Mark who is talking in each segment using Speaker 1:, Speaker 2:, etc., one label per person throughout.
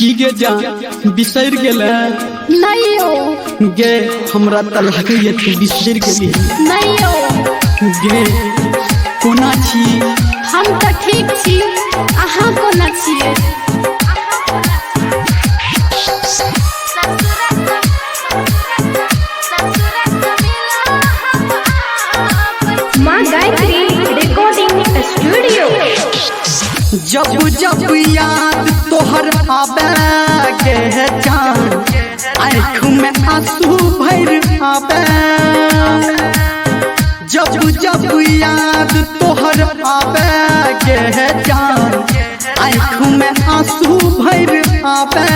Speaker 1: की गे जा बिसर गेले
Speaker 2: नहीं हो
Speaker 1: गे हमरा त लागे ये तू बिसर गेली
Speaker 2: नहीं हो
Speaker 1: गे कोना छी
Speaker 2: हम तो ठीक छी अहाँ कोना छिए माँ गायत्री रिकॉर्डिंग स्टूडियो।
Speaker 1: जब जब याद तोहर आवे गे जान आँख में आंसू भर आवे जब जब याद तोहर आवे गे जान आँख में आंसू भर आवे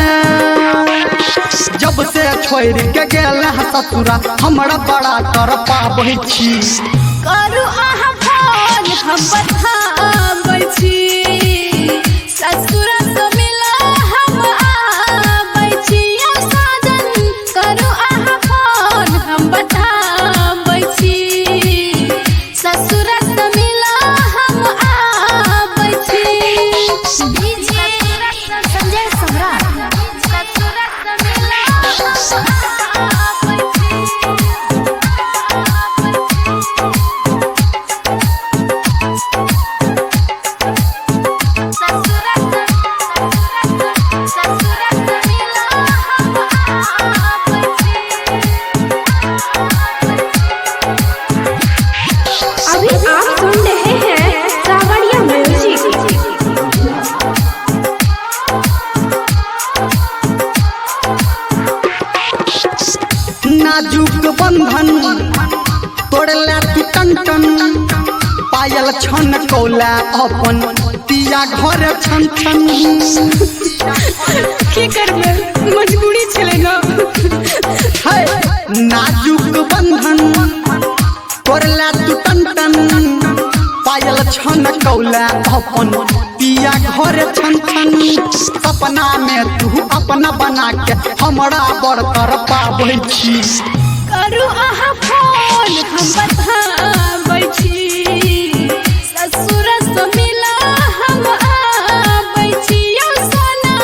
Speaker 1: जब से छोड़ के गेल ससुरा हमरा बड़ा कर पाबै छी
Speaker 2: करू अहाँ फोन हम बताबै छी ससुर से मिला हम आबै छी साजन करू अहाँ फोन हम बताबै छी ससुर से मिला हम आबै छी डीजे संजय सम्राट ससुर से मिला अभी आप सुन रहे हैं सावरिया म्यूजिक।
Speaker 1: नाजुक बंधन तोड़ला तू टन टन पायल छन कौला अपन पिया घर छन छन
Speaker 2: की करबे मजबूरी छले ना
Speaker 1: है नाजुक बंधन तोड़ला तू टन टन पायल छन कौला अपन पिया घर छन छन सपना में तू अपना बना के हमरा बड़ कर पाबै छी
Speaker 2: करू अहाँ फोन हम बताबै छी ससुर से मिला हम आबै छी यौ सोना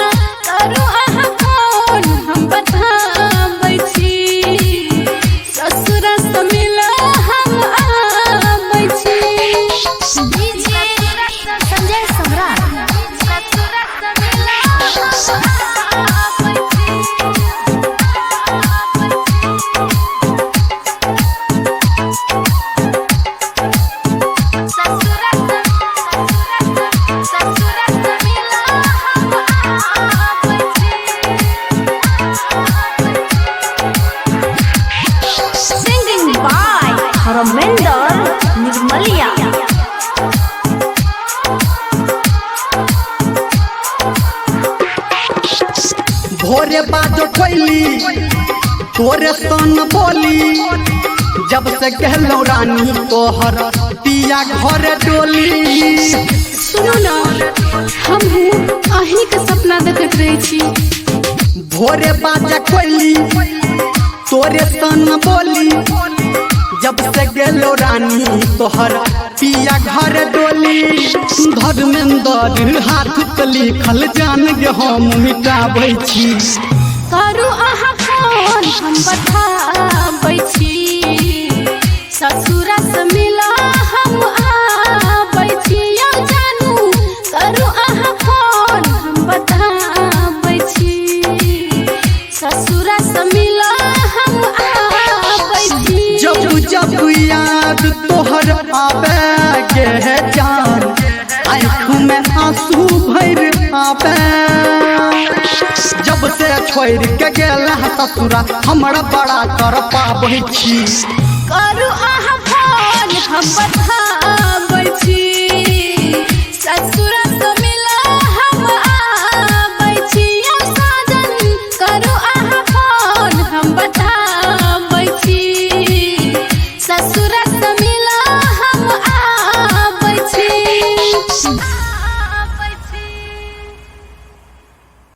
Speaker 2: करू अहाँ फोन हम बताबै छी ससुर से मिला हम आबै छी डीजे संजय सम्राट ससुर से मिला आबै छी Singing by Harminder Nirmalia।
Speaker 1: भोरे बाजो ठोली तोरे सन बोली जब से कहलो रानी तोहर पिया घर डोली
Speaker 2: सुनो ना हम अहीं के सपना देखत रही छी
Speaker 1: भोरे बाजा खोली तोरे सन बोली जब से गेलो रानी तोहर पिया घर डोली धर्मेंद्र हाथ पे लिखल जान गे हम मिटाबै छी
Speaker 2: करू अहाँ फोन हम बताबै छी ससुर से मिला हम आबै छी यौ जानू करू अहाँ फोन हम बताबै छी ससुर से मिला हम आबै छी
Speaker 1: जब जब याद तोहर आवे गे जान आँख में आंसू भर आवे जब से छोड़ के गेल ससुरा हमरा बड़ा कर पाबै छी
Speaker 2: करू अहाँ फोन हम बताबै छी